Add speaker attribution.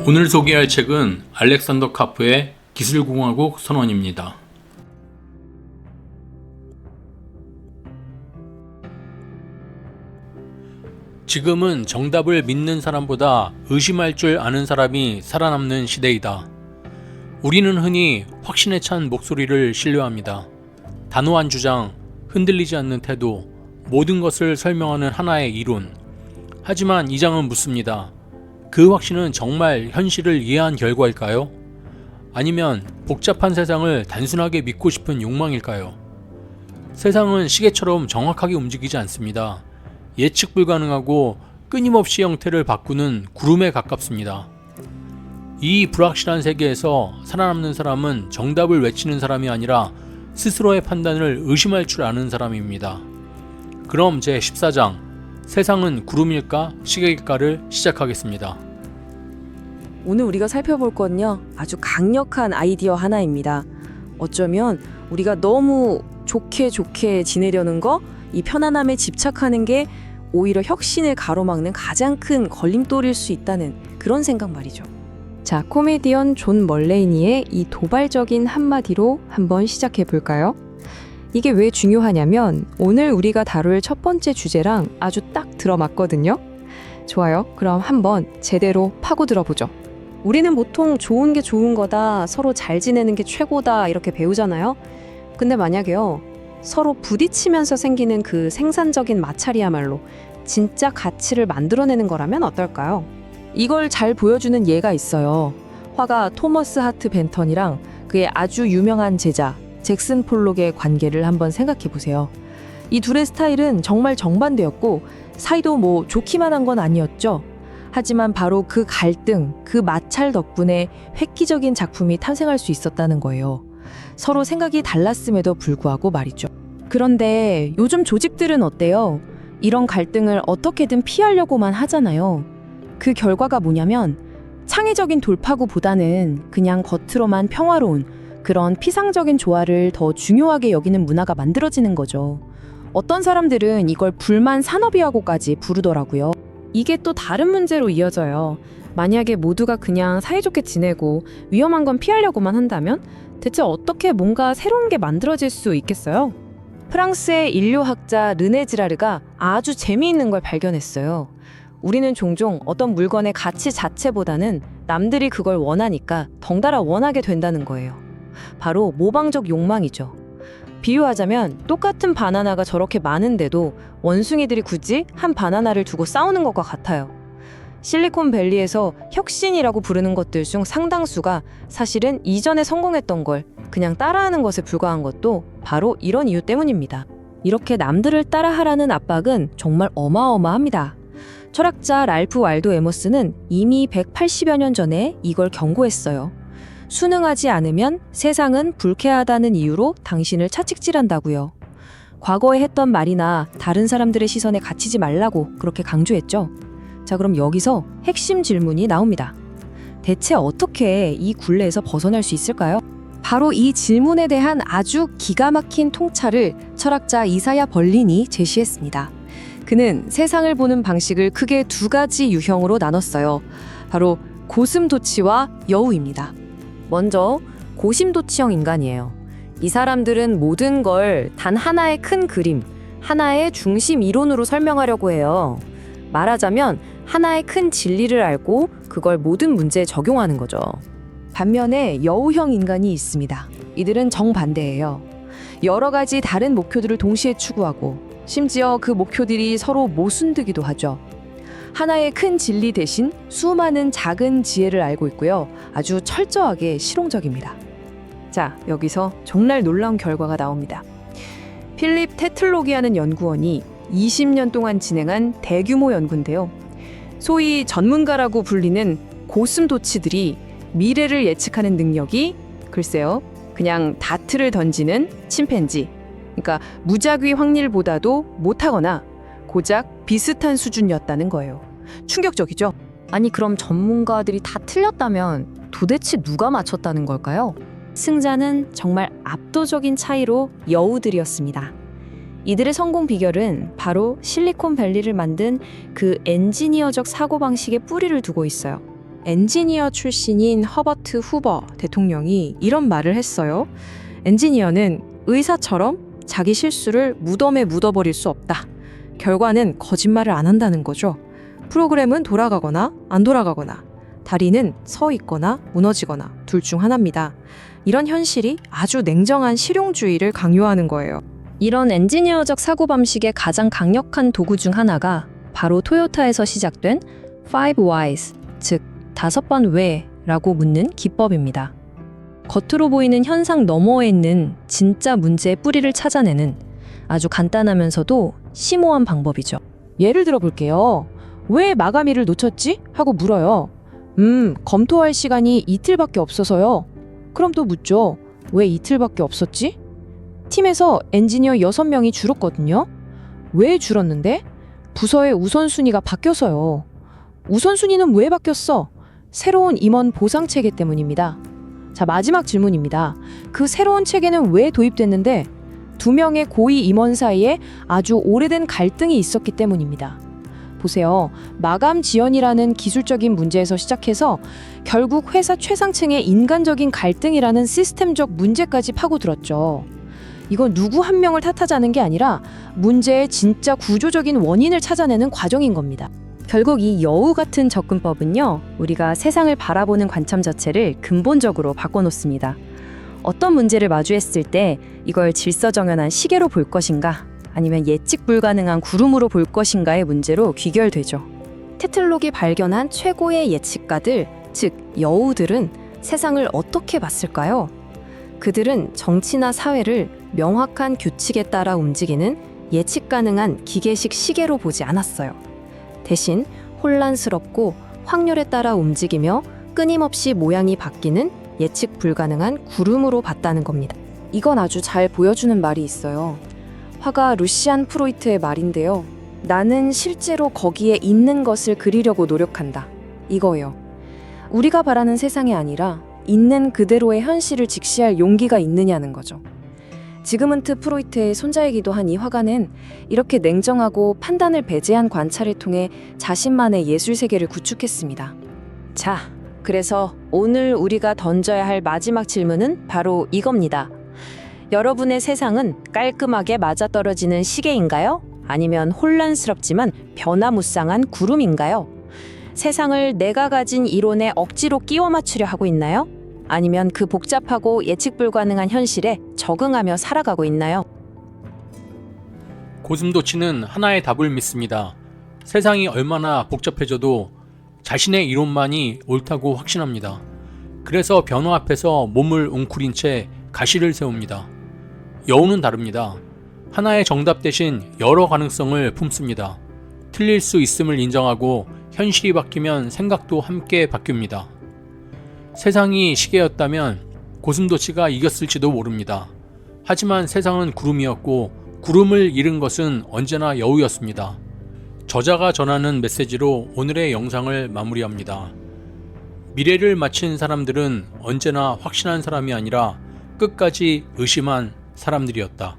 Speaker 1: 오늘 소개할 책은 알렉산더 카프의 기술공화국 선언입니다. 지금은 정답을 믿는 사람보다 의심할 줄 아는 사람이 살아남는 시대이다. 우리는 흔히 확신에 찬 목소리를 신뢰합니다. 단호한 주장, 흔들리지 않는 태도, 모든 것을 설명하는 하나의 이론. 하지만 이 장은 묻습니다. 그 확신은 정말 현실을 이해한 결과일까요? 아니면 복잡한 세상을 단순하게 믿고 싶은 욕망일까요? 세상은 시계처럼 정확하게 움직이지 않습니다. 예측 불가능하고 끊임없이 형태를 바꾸는 구름에 가깝습니다. 이 불확실한 세계에서 살아남는 사람은 정답을 외치는 사람이 아니라 스스로의 판단을 의심할 줄 아는 사람입니다. 그럼 제 14장 세상은 구름일까 시계일까를 시작하겠습니다.
Speaker 2: 오늘 우리가 살펴볼 건요, 아주 강력한 아이디어 하나입니다. 어쩌면 우리가 너무 좋게 지내려는 거, 이 편안함에 집착하는 게 오히려 혁신을 가로막는 가장 큰 걸림돌일 수 있다는 그런 생각 말이죠.
Speaker 3: 자, 코미디언 존 멀레이니의 이 도발적인 한마디로 한번 시작해 볼까요? 이게 왜 중요하냐면 오늘 우리가 다룰 첫 번째 주제랑 아주 딱 들어맞거든요. 좋아요. 그럼 한번 제대로 파고들어 보죠.
Speaker 2: 우리는 보통 좋은 게 좋은 거다, 서로 잘 지내는 게 최고다 이렇게 배우잖아요. 근데 만약에요, 서로 부딪히면서 생기는 그 생산적인 마찰이야말로 진짜 가치를 만들어내는 거라면 어떨까요? 이걸 잘 보여주는 예가 있어요. 화가 토머스 하트 벤턴이랑 그의 아주 유명한 제자 잭슨 폴록의 관계를 한번 생각해 보세요. 이 둘의 스타일은 정말 정반대였고 사이도 뭐 좋기만 한 건 아니었죠. 하지만 바로 그 갈등, 그 마찰 덕분에 획기적인 작품이 탄생할 수 있었다는 거예요. 서로 생각이 달랐음에도 불구하고 말이죠. 그런데 요즘 조직들은 어때요? 이런 갈등을 어떻게든 피하려고만 하잖아요. 그 결과가 뭐냐면 창의적인 돌파구보다는 그냥 겉으로만 평화로운 그런 피상적인 조화를 더 중요하게 여기는 문화가 만들어지는 거죠. 어떤 사람들은 이걸 불만 산업이라고까지 부르더라고요. 이게 또 다른 문제로 이어져요. 만약에 모두가 그냥 사이좋게 지내고 위험한 건 피하려고만 한다면 대체 어떻게 뭔가 새로운 게 만들어질 수 있겠어요? 프랑스의 인류학자 르네 지라르가 아주 재미있는 걸 발견했어요. 우리는 종종 어떤 물건의 가치 자체보다는 남들이 그걸 원하니까 덩달아 원하게 된다는 거예요. 바로 모방적 욕망이죠. 비유하자면 똑같은 바나나가 저렇게 많은데도 원숭이들이 굳이 한 바나나를 두고 싸우는 것과 같아요. 실리콘밸리에서 혁신이라고 부르는 것들 중 상당수가 사실은 이전에 성공했던 걸 그냥 따라하는 것에 불과한 것도 바로 이런 이유 때문입니다. 이렇게 남들을 따라하라는 압박은 정말 어마어마합니다. 철학자 랄프 왈도 에머스는 이미 180여 년 전에 이걸 경고했어요. 순응하지 않으면 세상은 불쾌하다는 이유로 당신을 채찍질한다고요. 과거에 했던 말이나 다른 사람들의 시선에 갇히지 말라고 그렇게 강조했죠. 자, 그럼 여기서 핵심 질문이 나옵니다. 대체 어떻게 이 굴레에서 벗어날 수 있을까요? 바로 이 질문에 대한 아주 기가 막힌 통찰을 철학자 이사야 벌린이 제시했습니다. 그는 세상을 보는 방식을 크게 두 가지 유형으로 나눴어요. 바로 고슴도치와 여우입니다. 먼저 고심도치형 인간이에요. 이 사람들은 모든 걸 단 하나의 큰 그림, 하나의 중심 이론으로 설명하려고 해요. 말하자면 하나의 큰 진리를 알고 그걸 모든 문제에 적용하는 거죠. 반면에 여우형 인간이 있습니다. 이들은 정반대예요. 여러 가지 다른 목표들을 동시에 추구하고 심지어 그 목표들이 서로 모순되기도 하죠. 하나의 큰 진리 대신 수많은 작은 지혜를 알고 있고요. 아주 철저하게 실용적입니다. 자, 여기서 정말 놀라운 결과가 나옵니다. 필립 테틀로기하는 연구원이 20년 동안 진행한 대규모 연구인데요. 소위 전문가라고 불리는 고슴도치들이 미래를 예측하는 능력이 글쎄요, 그냥 다트를 던지는 침팬지, 그러니까 무작위 확률보다도 못하거나 고작 비슷한 수준이었다는 거예요. 충격적이죠? 아니, 그럼 전문가들이 다 틀렸다면 도대체 누가 맞췄다는 걸까요? 승자는 정말 압도적인 차이로 여우들이었습니다. 이들의 성공 비결은 바로 실리콘밸리를 만든 그 엔지니어적 사고방식에 뿌리를 두고 있어요.
Speaker 3: 엔지니어 출신인 허버트 후버 대통령이 이런 말을 했어요. 엔지니어는 의사처럼 자기 실수를 무덤에 묻어버릴 수 없다. 결과는 거짓말을 안 한다는 거죠. 프로그램은 돌아가거나 안 돌아가거나 다리는 서 있거나 무너지거나 둘 중 하나입니다. 이런 현실이 아주 냉정한 실용주의를 강요하는 거예요.
Speaker 2: 이런 엔지니어적 사고방식의 가장 강력한 도구 중 하나가 바로 토요타에서 시작된 Five Whys, 즉 5번 왜라고 묻는 기법입니다. 겉으로 보이는 현상 너머에 있는 진짜 문제의 뿌리를 찾아내는 아주 간단하면서도 심오한 방법이죠.
Speaker 3: 예를 들어 볼게요. 왜 마감일을 놓쳤지? 하고 물어요. 검토할 시간이 이틀밖에 없어서요. 그럼 또 묻죠. 왜 이틀밖에 없었지? 팀에서 엔지니어 6명이 줄었거든요. 왜 줄었는데? 부서의 우선순위가 바뀌어서요. 우선순위는 왜 바뀌었어? 새로운 임원 보상 체계 때문입니다. 자, 마지막 질문입니다. 그 새로운 체계는 왜 도입됐는데 2명의 고위 임원 사이에 아주 오래된 갈등이 있었기 때문입니다. 보세요. 마감 지연이라는 기술적인 문제에서 시작해서 결국 회사 최상층의 인간적인 갈등이라는 시스템적 문제까지 파고들었죠. 이건 누구 한 명을 탓하자는 게 아니라 문제의 진짜 구조적인 원인을 찾아내는 과정인 겁니다.
Speaker 2: 결국 이 여우 같은 접근법은요, 우리가 세상을 바라보는 관점 자체를 근본적으로 바꿔놓습니다. 어떤 문제를 마주했을 때 이걸 질서정연한 시계로 볼 것인가, 아니면 예측 불가능한 구름으로 볼 것인가의 문제로 귀결되죠. 테틀록이 발견한 최고의 예측가들, 즉 여우들은 세상을 어떻게 봤을까요? 그들은 정치나 사회를 명확한 규칙에 따라 움직이는 예측 가능한 기계식 시계로 보지 않았어요. 대신 혼란스럽고 확률에 따라 움직이며 끊임없이 모양이 바뀌는 예측 불가능한 구름으로 봤다는 겁니다.
Speaker 3: 이건 아주 잘 보여주는 말이 있어요. 화가 루시안 프로이트의 말인데요. 나는 실제로 거기에 있는 것을 그리려고 노력한다. 이거예요. 우리가 바라는 세상이 아니라 있는 그대로의 현실을 직시할 용기가 있느냐는 거죠. 지그문트 프로이트의 손자이기도 한 이 화가는 이렇게 냉정하고 판단을 배제한 관찰을 통해 자신만의 예술 세계를 구축했습니다.
Speaker 2: 자, 그래서 오늘 우리가 던져야 할 마지막 질문은 바로 이겁니다. 여러분의 세상은 깔끔하게 맞아떨어지는 시계인가요? 아니면 혼란스럽지만 변화무쌍한 구름인가요? 세상을 내가 가진 이론에 억지로 끼워 맞추려 하고 있나요? 아니면 그 복잡하고 예측 불가능한 현실에 적응하며 살아가고 있나요?
Speaker 1: 고슴도치는 하나의 답을 믿습니다. 세상이 얼마나 복잡해져도 자신의 이론만이 옳다고 확신합니다. 그래서 변화 앞에서 몸을 웅크린 채 가시를 세웁니다. 여우는 다릅니다. 하나의 정답 대신 여러 가능성을 품습니다. 틀릴 수 있음을 인정하고 현실이 바뀌면 생각도 함께 바뀝니다. 세상이 시계였다면 고슴도치가 이겼을지도 모릅니다. 하지만 세상은 구름이었고 구름을 잃은 것은 언제나 여우였습니다. 저자가 전하는 메시지로 오늘의 영상을 마무리합니다. 미래를 맞힌 사람들은 언제나 확신한 사람이 아니라 끝까지 의심한 사람들이었다.